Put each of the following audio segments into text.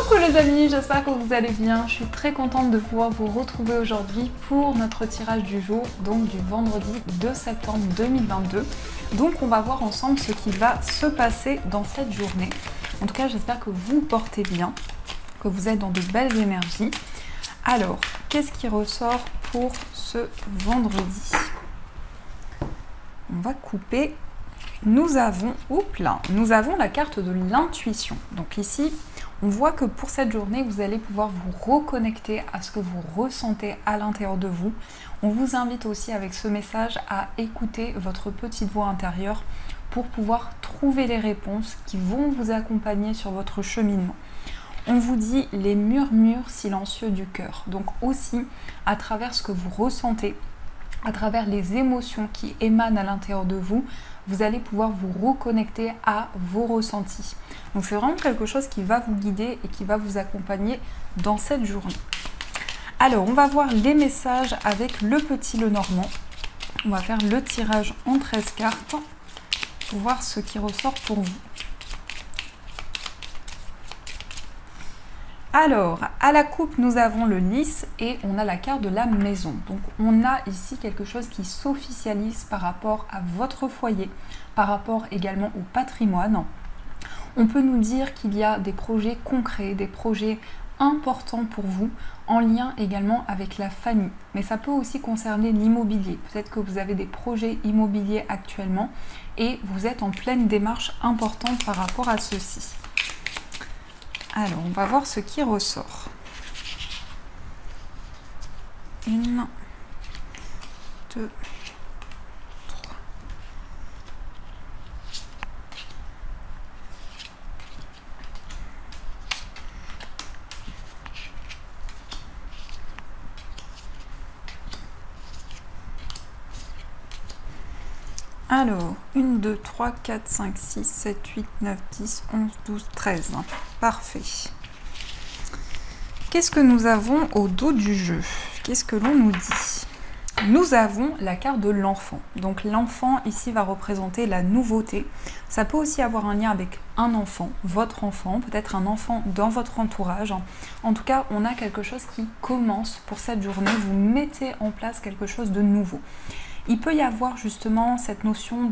Coucou les amis, j'espère que vous allez bien. Je suis très contente de pouvoir vous retrouver aujourd'hui pour notre tirage du jour, donc du vendredi 2 septembre 2022. Donc on va voir ensemble ce qui va se passer dans cette journée. En tout cas, j'espère que vous portez bien, que vous êtes dans de belles énergies. Alors, qu'est-ce qui ressort pour ce vendredi? On va couper. Nous avons la carte de l'intuition. Donc ici, on voit que pour cette journée, vous allez pouvoir vous reconnecter à ce que vous ressentez à l'intérieur de vous. On vous invite aussi avec ce message à écouter votre petite voix intérieure pour pouvoir trouver les réponses qui vont vous accompagner sur votre cheminement. On vous dit les murmures silencieux du cœur. Donc aussi, à travers ce que vous ressentez, à travers les émotions qui émanent à l'intérieur de vous, vous allez pouvoir vous reconnecter à vos ressentis. Donc c'est vraiment quelque chose qui va vous guider et qui va vous accompagner dans cette journée. Alors, on va voir les messages avec le petit Lenormand. On va faire le tirage en 13 cartes pour voir ce qui ressort pour vous. Alors, à la coupe, nous avons le lys et on a la carte de la maison. Donc, on a ici quelque chose qui s'officialise par rapport à votre foyer, par rapport également au patrimoine. On peut nous dire qu'il y a des projets concrets, des projets importants pour vous, en lien également avec la famille. Mais ça peut aussi concerner l'immobilier. Peut-être que vous avez des projets immobiliers actuellement et vous êtes en pleine démarche importante par rapport à ceci. Alors, on va voir ce qui ressort. 1, 2, 3. Alors, 1, 2, 3, 4, 5, 6, 7, 8, 9, 10, 11, 12, 13. Parfait. Qu'est-ce que nous avons au dos du jeu? Qu'est-ce que l'on nous dit? Nous avons la carte de l'enfant. Donc l'enfant ici va représenter la nouveauté. Ça peut aussi avoir un lien avec un enfant, votre enfant, peut-être un enfant dans votre entourage. En tout cas, on a quelque chose qui commence pour cette journée. Vous mettez en place quelque chose de nouveau. Il peut y avoir justement cette notion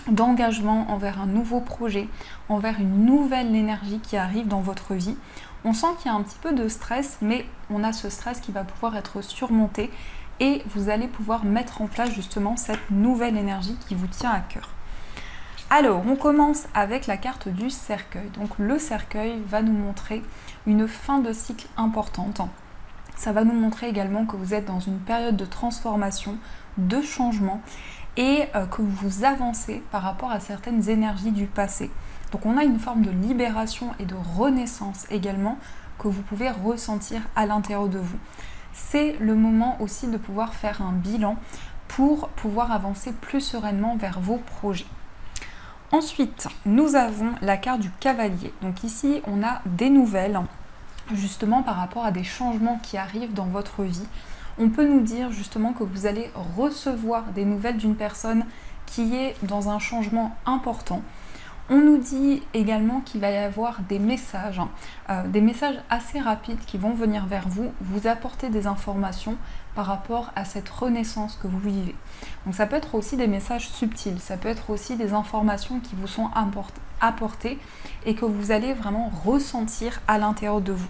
d'engagement envers un nouveau projet, envers une nouvelle énergie qui arrive dans votre vie. On sent qu'il y a un petit peu de stress, mais on a ce stress qui va pouvoir être surmonté et vous allez pouvoir mettre en place justement cette nouvelle énergie qui vous tient à cœur. Alors, on commence avec la carte du cercueil. Donc le cercueil va nous montrer une fin de cycle importante. Ça va nous montrer également que vous êtes dans une période de transformation, de changement et que vous avancez par rapport à certaines énergies du passé. Donc on a une forme de libération et de renaissance également que vous pouvez ressentir à l'intérieur de vous. C'est le moment aussi de pouvoir faire un bilan pour pouvoir avancer plus sereinement vers vos projets. Ensuite, nous avons la carte du cavalier. Donc ici, on a des nouvelles justement par rapport à des changements qui arrivent dans votre vie. On peut nous dire justement que vous allez recevoir des nouvelles d'une personne qui est dans un changement important. On nous dit également qu'il va y avoir des messages assez rapides qui vont venir vers vous, vous apporter des informations par rapport à cette renaissance que vous vivez. Donc ça peut être aussi des messages subtils, ça peut être aussi des informations qui vous sont apportées et que vous allez vraiment ressentir à l'intérieur de vous.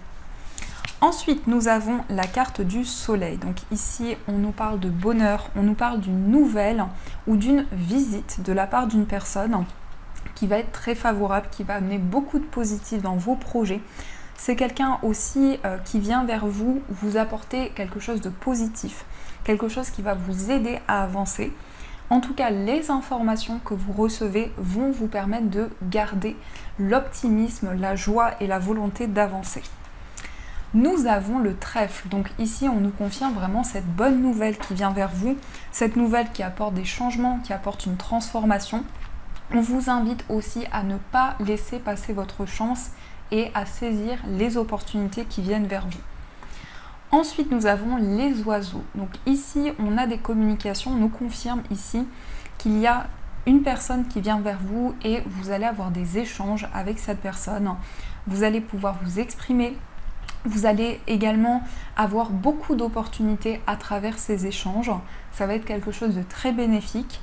Ensuite, nous avons la carte du soleil. Donc ici, on nous parle de bonheur, on nous parle d'une nouvelle ou d'une visite de la part d'une personne qui va être très favorable, qui va amener beaucoup de positif dans vos projets. C'est quelqu'un aussi qui vient vers vous, vous apporter quelque chose de positif, quelque chose qui va vous aider à avancer. En tout cas, les informations que vous recevez vont vous permettre de garder l'optimisme, la joie et la volonté d'avancer. Nous avons le trèfle, donc ici on nous confirme vraiment cette bonne nouvelle qui vient vers vous, cette nouvelle qui apporte des changements, qui apporte une transformation. On vous invite aussi à ne pas laisser passer votre chance et à saisir les opportunités qui viennent vers vous. Ensuite, nous avons les oiseaux. Donc ici, on a des communications, on nous confirme ici qu'il y a une personne qui vient vers vous et vous allez avoir des échanges avec cette personne. vous allez pouvoir vous exprimer, vous allez également avoir beaucoup d'opportunités à travers ces échanges. Ça va être quelque chose de très bénéfique.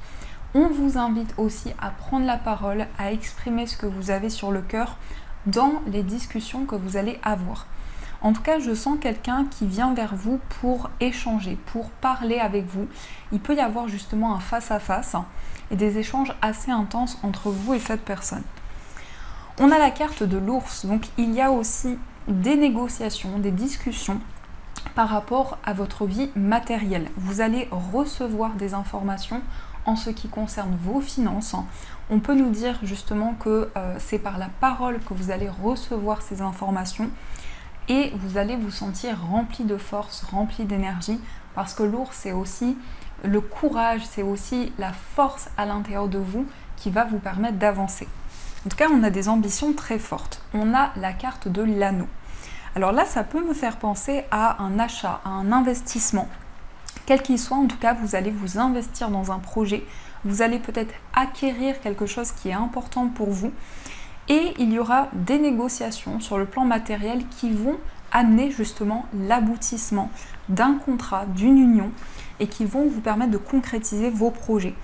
On vous invite aussi à prendre la parole, à exprimer ce que vous avez sur le cœur dans les discussions que vous allez avoir. En tout cas, je sens quelqu'un qui vient vers vous pour échanger, pour parler avec vous. Il peut y avoir justement un face-à-face et des échanges assez intenses entre vous et cette personne. On a la carte de l'ours, donc il y a aussi des négociations, des discussions par rapport à votre vie matérielle. Vous allez recevoir des informations en ce qui concerne vos finances. On peut nous dire justement que c'est par la parole que vous allez recevoir ces informations et vous allez vous sentir rempli de force, rempli d'énergie, parce que l'ours, c'est aussi le courage, c'est aussi la force à l'intérieur de vous qui va vous permettre d'avancer. En tout cas, on a des ambitions très fortes. On a la carte de l'anneau. Alors là, ça peut me faire penser à un achat, à un investissement. Quel qu'il soit, en tout cas, vous allez vous investir dans un projet. Vous allez peut-être acquérir quelque chose qui est important pour vous. Et il y aura des négociations sur le plan matériel qui vont amener justement l'aboutissement d'un contrat, d'une union, et qui vont vous permettre de concrétiser vos projets.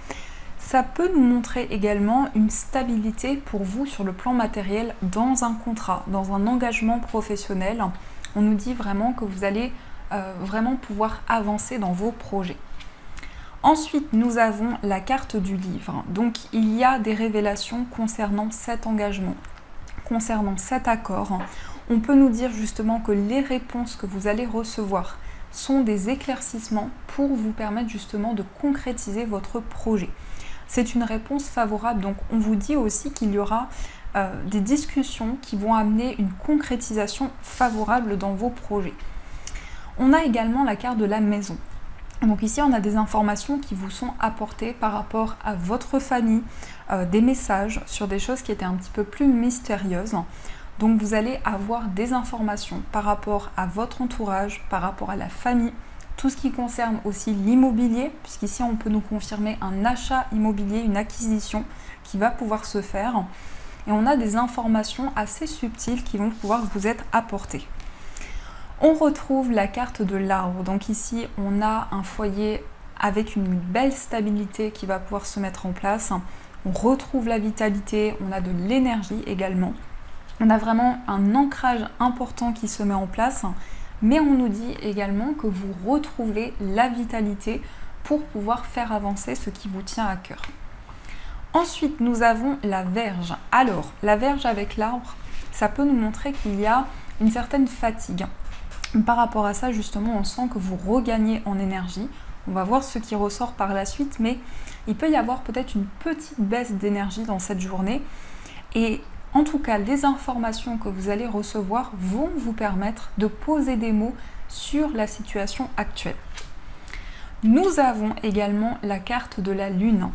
Ça peut nous montrer également une stabilité pour vous sur le plan matériel dans un contrat, dans un engagement professionnel. On nous dit vraiment que vous allez vraiment pouvoir avancer dans vos projets. Ensuite, nous avons la carte du livre. Donc, il y a des révélations concernant cet engagement, concernant cet accord. On peut nous dire justement que les réponses que vous allez recevoir sont des éclaircissements pour vous permettre justement de concrétiser votre projet. C'est une réponse favorable, donc on vous dit aussi qu'il y aura des discussions qui vont amener une concrétisation favorable dans vos projets. On a également la carte de la maison. Donc ici, on a des informations qui vous sont apportées par rapport à votre famille, des messages sur des choses qui étaient un petit peu plus mystérieuses. Donc vous allez avoir des informations par rapport à votre entourage, par rapport à la famille, tout ce qui concerne aussi l'immobilier, puisqu'ici on peut nous confirmer un achat immobilier, une acquisition qui va pouvoir se faire. Et on a des informations assez subtiles qui vont pouvoir vous être apportées. On retrouve la carte de l'arbre. Donc ici, on a un foyer avec une belle stabilité qui va pouvoir se mettre en place. On retrouve la vitalité, on a de l'énergie également. On a vraiment un ancrage important qui se met en place. Mais on nous dit également que vous retrouvez la vitalité pour pouvoir faire avancer ce qui vous tient à cœur. Ensuite, nous avons la Vierge. Alors, la Vierge avec l'arbre, ça peut nous montrer qu'il y a une certaine fatigue. Par rapport à ça, justement, on sent que vous regagnez en énergie. On va voir ce qui ressort par la suite, mais il peut y avoir peut-être une petite baisse d'énergie dans cette journée. Et en tout cas, les informations que vous allez recevoir vont vous permettre de poser des mots sur la situation actuelle. Nous avons également la carte de la Lune.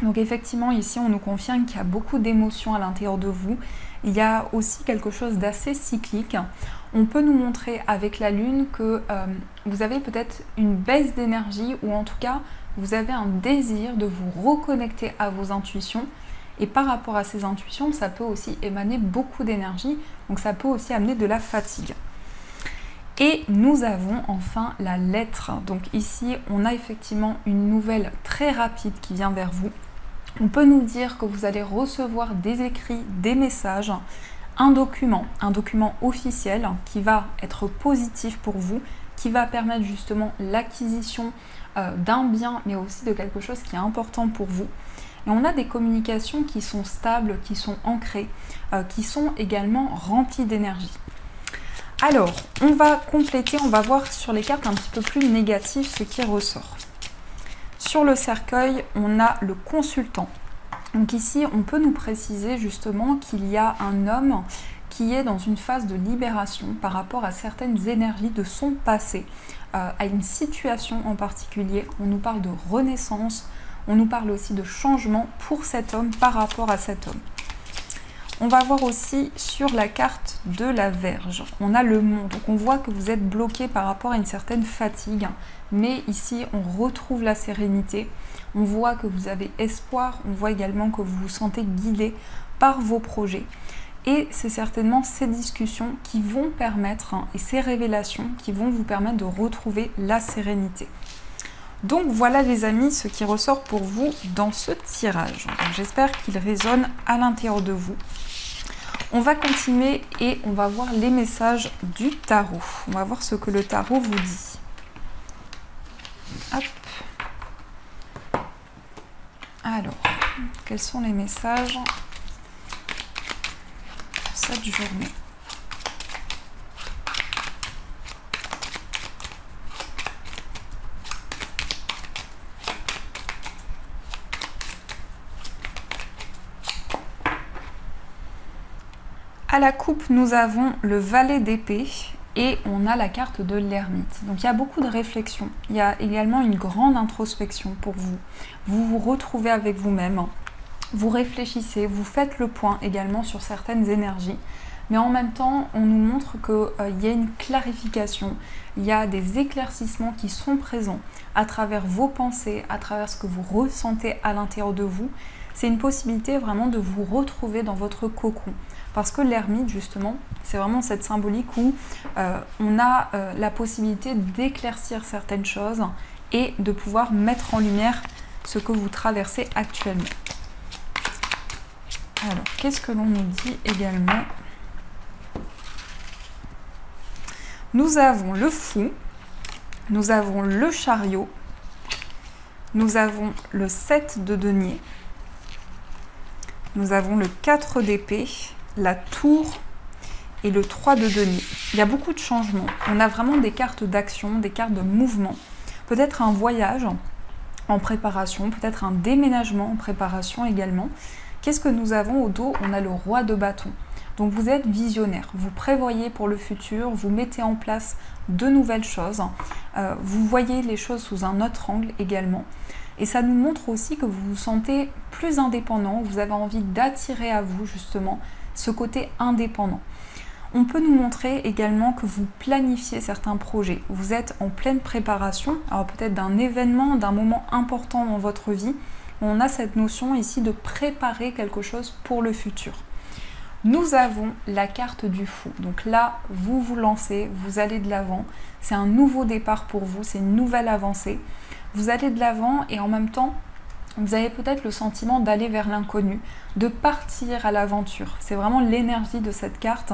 Donc effectivement, ici, on nous confirme qu'il y a beaucoup d'émotions à l'intérieur de vous. Il y a aussi quelque chose d'assez cyclique. On peut nous montrer avec la Lune que vous avez peut-être une baisse d'énergie ou en tout cas, vous avez un désir de vous reconnecter à vos intuitions. Et par rapport à ces intuitions, ça peut aussi émaner beaucoup d'énergie. Donc ça peut aussi amener de la fatigue. Et nous avons enfin la lettre. Donc ici, on a effectivement une nouvelle très rapide qui vient vers vous. On peut nous dire que vous allez recevoir des écrits, des messages, un document officiel qui va être positif pour vous, qui va permettre justement l'acquisition d'un bien, mais aussi de quelque chose qui est important pour vous. Et on a des communications qui sont stables, qui sont ancrées, qui sont également remplies d'énergie. Alors, on va compléter, on va voir sur les cartes un petit peu plus négatives ce qui ressort. Sur le cercueil, on a le consultant. Donc ici, on peut nous préciser justement qu'il y a un homme qui est dans une phase de libération par rapport à certaines énergies de son passé, à une situation en particulier. On nous parle de renaissance, on nous parle aussi de changement pour cet homme par rapport à cet homme. On va voir aussi sur la carte de la Vierge, on a le monde. Donc on voit que vous êtes bloqué par rapport à une certaine fatigue, mais ici on retrouve la sérénité. On voit que vous avez espoir, on voit également que vous vous sentez guidé par vos projets. Et c'est certainement ces discussions qui vont permettre, et ces révélations qui vont vous permettre de retrouver la sérénité. Donc voilà les amis, ce qui ressort pour vous dans ce tirage. J'espère qu'il résonne à l'intérieur de vous. On va continuer et on va voir les messages du tarot. On va voir ce que le tarot vous dit. Hop. Alors, quels sont les messages pour cette journée? À la coupe, nous avons le valet d'épée et on a la carte de l'ermite. Donc il y a beaucoup de réflexion. Il y a également une grande introspection pour vous. Vous vous retrouvez avec vous-même. Vous réfléchissez, vous faites le point également sur certaines énergies. Mais en même temps, on nous montre qu'il y a une clarification, il y a des éclaircissements qui sont présents à travers vos pensées, à travers ce que vous ressentez à l'intérieur de vous. C'est une possibilité vraiment de vous retrouver dans votre cocon. Parce que l'ermite, justement, c'est vraiment cette symbolique où on a la possibilité d'éclaircir certaines choses et de pouvoir mettre en lumière ce que vous traversez actuellement. Alors, qu'est-ce que l'on nous dit également? Nous avons le fou, nous avons le chariot, nous avons le 7 de denier, nous avons le 4 d'épée, la tour et le 3 de denier. Il y a beaucoup de changements. On a vraiment des cartes d'action, des cartes de mouvement. Peut-être un voyage en préparation, peut-être un déménagement en préparation également. Qu'est-ce que nous avons au dos? On a le roi de bâton. Donc vous êtes visionnaire, vous prévoyez pour le futur, vous mettez en place de nouvelles choses, vous voyez les choses sous un autre angle également. Et ça nous montre aussi que vous vous sentez plus indépendant, vous avez envie d'attirer à vous justement ce côté indépendant. On peut nous montrer également que vous planifiez certains projets. Vous êtes en pleine préparation, alors peut-être d'un événement, d'un moment important dans votre vie. On a cette notion ici de préparer quelque chose pour le futur. Nous avons la carte du fou. Donc là, vous vous lancez, vous allez de l'avant. C'est un nouveau départ pour vous, c'est une nouvelle avancée. Vous allez de l'avant et en même temps, vous avez peut-être le sentiment d'aller vers l'inconnu, de partir à l'aventure. C'est vraiment l'énergie de cette carte.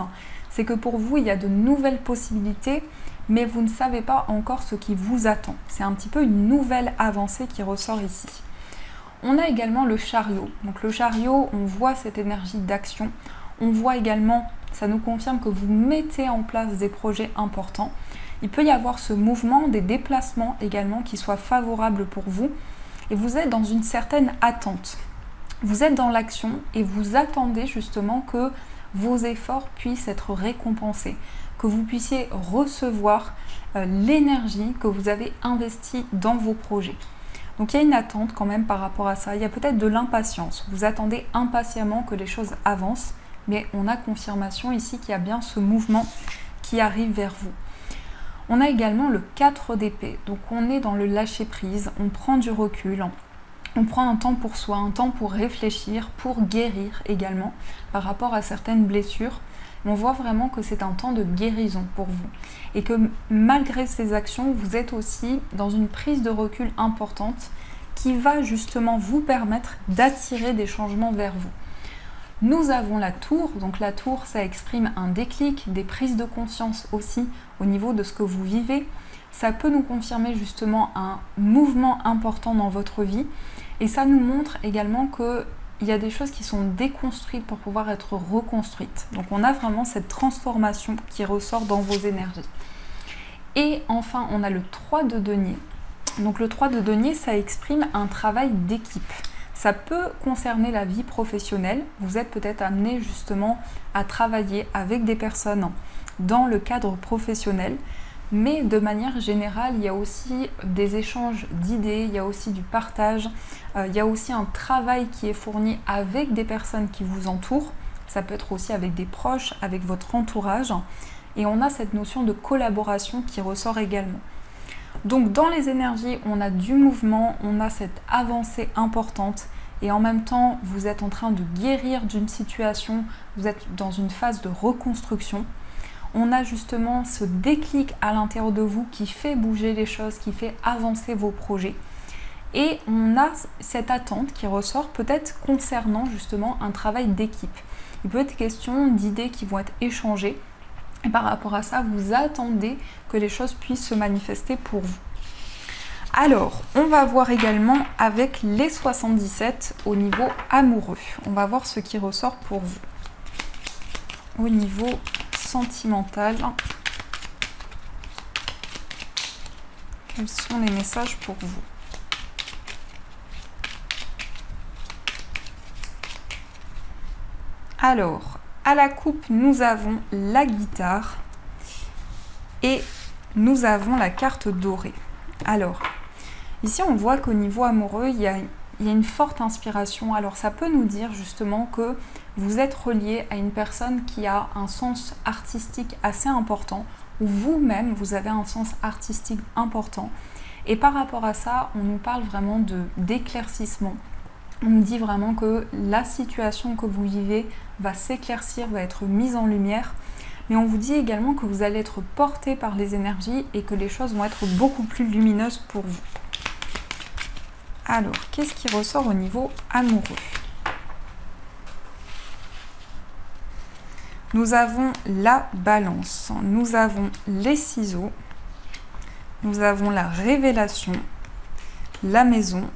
C'est que pour vous, il y a de nouvelles possibilités, mais vous ne savez pas encore ce qui vous attend. C'est un petit peu une nouvelle avancée qui ressort ici. On a également le chariot. Donc le chariot, on voit cette énergie d'action. On voit également, ça nous confirme que vous mettez en place des projets importants. Il peut y avoir ce mouvement, des déplacements également qui soient favorables pour vous. Et vous êtes dans une certaine attente. Vous êtes dans l'action et vous attendez justement que vos efforts puissent être récompensés, que vous puissiez recevoir l'énergie que vous avez investie dans vos projets. Donc il y a une attente quand même par rapport à ça. Il y a peut-être de l'impatience. Vous attendez impatiemment que les choses avancent, mais on a confirmation ici qu'il y a bien ce mouvement qui arrive vers vous. On a également le 4 d'épée, donc on est dans le lâcher-prise, on prend du recul, on prend un temps pour soi, un temps pour réfléchir, pour guérir également par rapport à certaines blessures. On voit vraiment que c'est un temps de guérison pour vous et que malgré ces actions, vous êtes aussi dans une prise de recul importante qui va justement vous permettre d'attirer des changements vers vous. Nous avons la tour, donc la tour ça exprime un déclic, des prises de conscience aussi au niveau de ce que vous vivez. Ça peut nous confirmer justement un mouvement important dans votre vie et ça nous montre également qu'il y a des choses qui sont déconstruites pour pouvoir être reconstruites. Donc on a vraiment cette transformation qui ressort dans vos énergies. Et enfin on a le 3 de denier. Donc le 3 de denier ça exprime un travail d'équipe. Ça peut concerner la vie professionnelle. Vous êtes peut-être amené justement à travailler avec des personnes dans le cadre professionnel. Mais de manière générale, il y a aussi des échanges d'idées, il y a aussi du partage, il y a aussi un travail qui est fourni avec des personnes qui vous entourent. Ça peut être aussi avec des proches, avec votre entourage. Et on a cette notion de collaboration qui ressort également. Donc dans les énergies, on a du mouvement, on a cette avancée importante et en même temps vous êtes en train de guérir d'une situation, vous êtes dans une phase de reconstruction. On a justement ce déclic à l'intérieur de vous qui fait bouger les choses, qui fait avancer vos projets. Et on a cette attente qui ressort peut-être concernant justement un travail d'équipe. Il peut être question d'idées qui vont être échangées. Et par rapport à ça, vous attendez que les choses puissent se manifester pour vous. Alors, on va voir également avec les 77 au niveau amoureux. On va voir ce qui ressort pour vous. Au niveau sentimental, quels sont les messages pour vous? Alors, à la coupe, nous avons la guitare et nous avons la carte dorée. Alors, ici, on voit qu'au niveau amoureux, il y a une forte inspiration. Alors, ça peut nous dire justement que vous êtes relié à une personne qui a un sens artistique assez important, ou vous-même, vous avez un sens artistique important. Et par rapport à ça, on nous parle vraiment d'éclaircissement. On nous dit vraiment que la situation que vous vivez va s'éclaircir, va être mise en lumière. Mais on vous dit également que vous allez être porté par les énergies et que les choses vont être beaucoup plus lumineuses pour vous. Alors, qu'est-ce qui ressort au niveau amoureux? Nous avons la balance, nous avons les ciseaux, nous avons la révélation, la maison,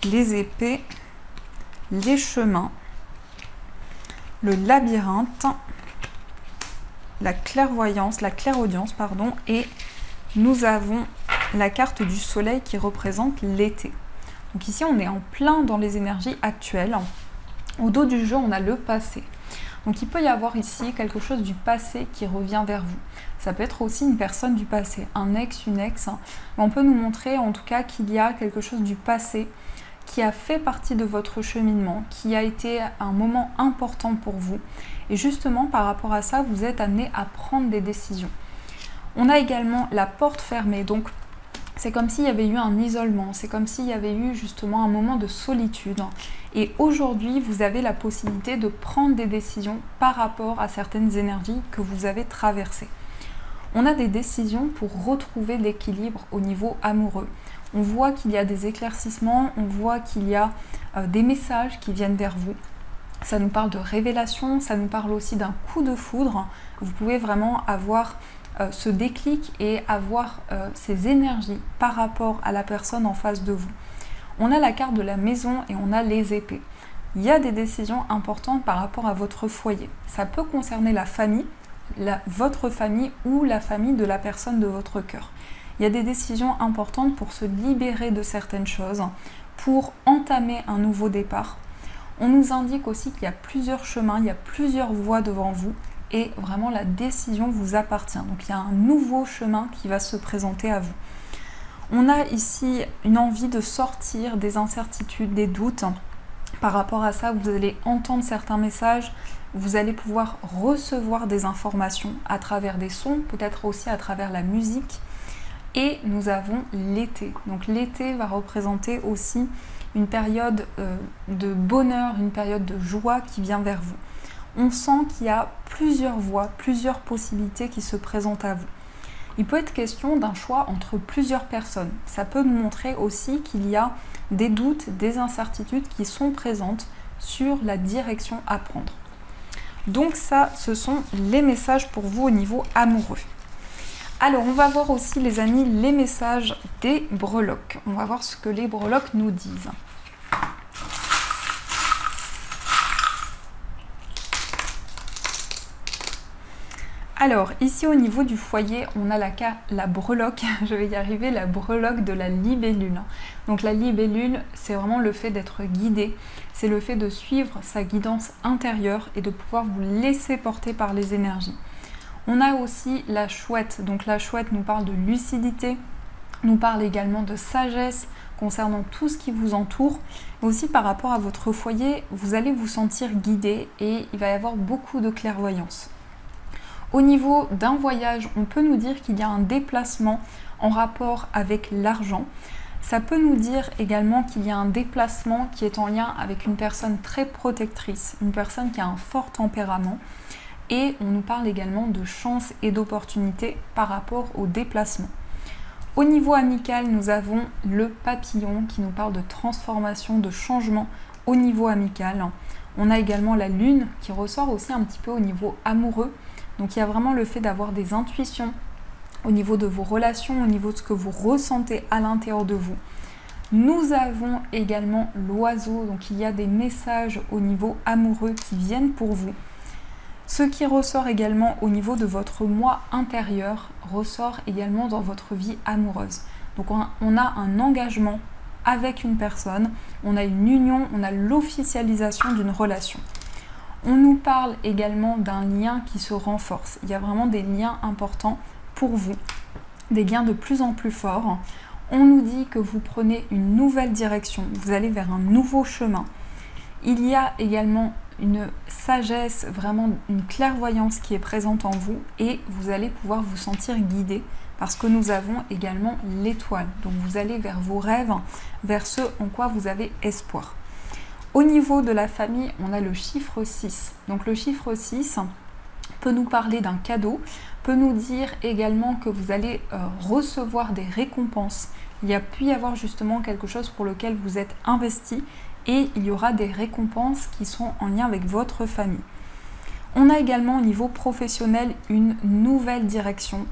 les épées, les chemins, le labyrinthe, la clairvoyance, la clairaudience, pardon, et nous avons la carte du soleil qui représente l'été. Donc ici, on est en plein dans les énergies actuelles. Au dos du jeu, on a le passé. Donc il peut y avoir ici quelque chose du passé qui revient vers vous. Ça peut être aussi une personne du passé, un ex, une ex. On peut nous montrer en tout cas qu'il y a quelque chose du passé qui a fait partie de votre cheminement, qui a été un moment important pour vous. Et justement, par rapport à ça, vous êtes amené à prendre des décisions. On a également la porte fermée, donc c'est comme s'il y avait eu un isolement, c'est comme s'il y avait eu justement un moment de solitude. Et aujourd'hui, vous avez la possibilité de prendre des décisions par rapport à certaines énergies que vous avez traversées. On a des décisions pour retrouver l'équilibre au niveau amoureux. On voit qu'il y a des éclaircissements, on voit qu'il y a des messages qui viennent vers vous. Ça nous parle de révélation, ça nous parle aussi d'un coup de foudre. Vous pouvez vraiment avoir ce déclic et avoir ces énergies par rapport à la personne en face de vous. On a la carte de la maison et on a les épées. Il y a des décisions importantes par rapport à votre foyer. Ça peut concerner la famille, votre famille ou la famille de la personne de votre cœur. Il y a des décisions importantes pour se libérer de certaines choses, pour entamer un nouveau départ. On nous indique aussi qu'il y a plusieurs chemins, il y a plusieurs voies devant vous et vraiment la décision vous appartient. Donc il y a un nouveau chemin qui va se présenter à vous. On a ici une envie de sortir des incertitudes, des doutes. Par rapport à ça, vous allez entendre certains messages, vous allez pouvoir recevoir des informations à travers des sons, peut-être aussi à travers la musique. Et nous avons l'été. Donc l'été va représenter aussi une période de bonheur, une période de joie qui vient vers vous. On sent qu'il y a plusieurs voies, plusieurs possibilités qui se présentent à vous. Il peut être question d'un choix entre plusieurs personnes. Ça peut nous montrer aussi qu'il y a des doutes, des incertitudes qui sont présentes sur la direction à prendre. Donc ça, ce sont les messages pour vous au niveau amoureux. Alors, on va voir aussi, les amis, les messages des breloques. On va voir ce que les breloques nous disent. Alors, ici au niveau du foyer, on a la breloque, je vais y arriver, la breloque de la libellule. Donc la libellule, c'est vraiment le fait d'être guidé, c'est le fait de suivre sa guidance intérieure et de pouvoir vous laisser porter par les énergies. On a aussi la chouette, donc la chouette nous parle de lucidité, nous parle également de sagesse concernant tout ce qui vous entoure. Mais aussi par rapport à votre foyer, vous allez vous sentir guidé et il va y avoir beaucoup de clairvoyance. Au niveau d'un voyage, on peut nous dire qu'il y a un déplacement en rapport avec l'argent. Ça peut nous dire également qu'il y a un déplacement qui est en lien avec une personne très protectrice, une personne qui a un fort tempérament. Et on nous parle également de chance et d'opportunités par rapport au déplacement. Au niveau amical, nous avons le papillon qui nous parle de transformation, de changement au niveau amical. On a également la lune qui ressort aussi un petit peu au niveau amoureux. Donc il y a vraiment le fait d'avoir des intuitions au niveau de vos relations, au niveau de ce que vous ressentez à l'intérieur de vous. Nous avons également l'oiseau, donc il y a des messages au niveau amoureux qui viennent pour vous. Ce qui ressort également au niveau de votre moi intérieur ressort également dans votre vie amoureuse. Donc on a un engagement avec une personne, on a une union, on a l'officialisation d'une relation. On nous parle également d'un lien qui se renforce. Il y a vraiment des liens importants pour vous, des liens de plus en plus forts. On nous dit que vous prenez une nouvelle direction, vous allez vers un nouveau chemin. Il y a également une sagesse, vraiment une clairvoyance qui est présente en vous et vous allez pouvoir vous sentir guidé parce que nous avons également l'étoile. Donc vous allez vers vos rêves, vers ce en quoi vous avez espoir. Au niveau de la famille, on a le chiffre 6. Donc le chiffre 6 peut nous parler d'un cadeau, peut nous dire également que vous allez recevoir des récompenses. Il y a pu y avoir justement quelque chose pour lequel vous êtes investi et il y aura des récompenses qui sont en lien avec votre famille. On a également au niveau professionnel une nouvelle direction.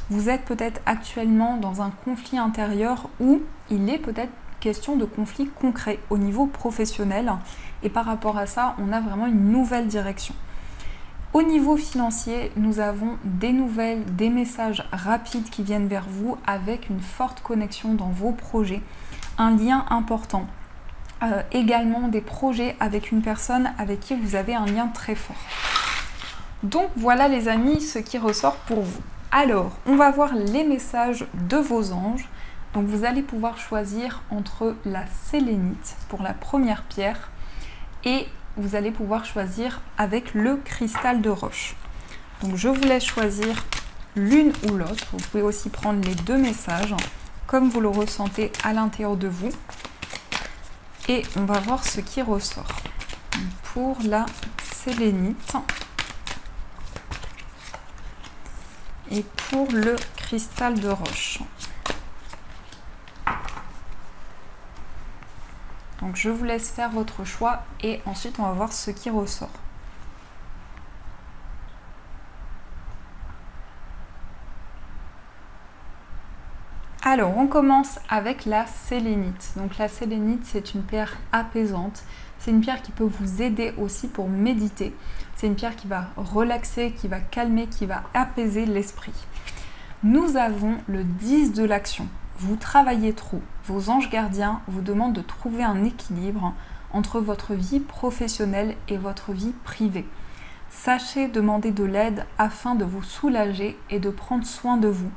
Vous êtes peut-être actuellement dans un conflit intérieur où il est peut-être question de conflit concret au niveau professionnel et par rapport à ça, on a vraiment une nouvelle direction. Au niveau financier, nous avons des nouvelles, des messages rapides qui viennent vers vous avec une forte connexion dans vos projets, un lien important. Également des projets avec une personne avec qui vous avez un lien très fort. Donc voilà les amis ce qui ressort pour vous. Alors on va voir les messages de vos anges. Donc vous allez pouvoir choisir entre la sélénite pour la première pierre et vous allez pouvoir choisir avec le cristal de roche. Donc je vous laisse choisir l'une ou l'autre. Vous pouvez aussi prendre les deux messages comme vous le ressentez à l'intérieur de vous. Et on va voir ce qui ressort. Pour la sélénite et pour le cristal de roche. Donc je vous laisse faire votre choix et ensuite on va voir ce qui ressort. Alors, on commence avec la sélénite. Donc la sélénite, c'est une pierre apaisante. C'est une pierre qui peut vous aider aussi pour méditer. C'est une pierre qui va relaxer, qui va calmer, qui va apaiser l'esprit. Nous avons le 10 de l'action. Vous travaillez trop. Vos anges gardiens vous demandent de trouver un équilibre entre votre vie professionnelle et votre vie privée. Sachez demander de l'aide afin de vous soulager et de prendre soin de vous.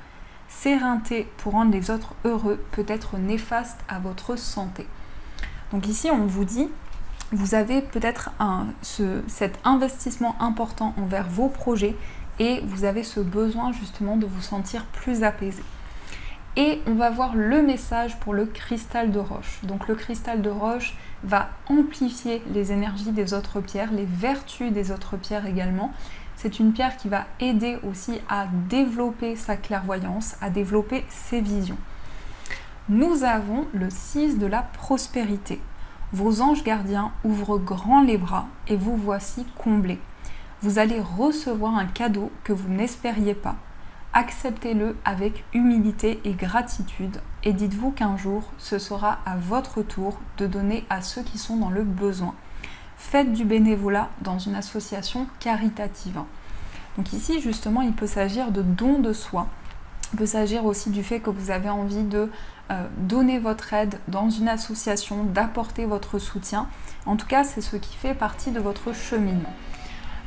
S'éreinter pour rendre les autres heureux peut être néfaste à votre santé. Donc ici, on vous dit, vous avez peut-être cet investissement important envers vos projets et vous avez ce besoin justement de vous sentir plus apaisé. Et on va voir le message pour le cristal de roche. Donc le cristal de roche va amplifier les énergies des autres pierres, les vertus des autres pierres également. C'est une pierre qui va aider aussi à développer sa clairvoyance, à développer ses visions. Nous avons le 6 de la prospérité. Vos anges gardiens ouvrent grand les bras et vous voici comblés. Vous allez recevoir un cadeau que vous n'espériez pas. Acceptez-le avec humilité et gratitude et dites-vous qu'un jour, ce sera à votre tour de donner à ceux qui sont dans le besoin. Faites du bénévolat dans une association caritative. Donc ici, justement, il peut s'agir de dons de soi. Il peut s'agir aussi du fait que vous avez envie de donner votre aide dans une association, d'apporter votre soutien. En tout cas, c'est ce qui fait partie de votre cheminement.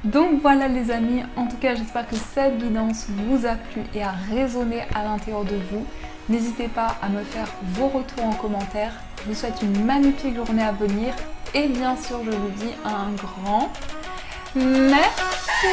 Donc voilà les amis, en tout cas j'espère que cette guidance vous a plu et a résonné à l'intérieur de vous. N'hésitez pas à me faire vos retours en commentaire. Je vous souhaite une magnifique journée à venir et bien sûr je vous dis un grand merci.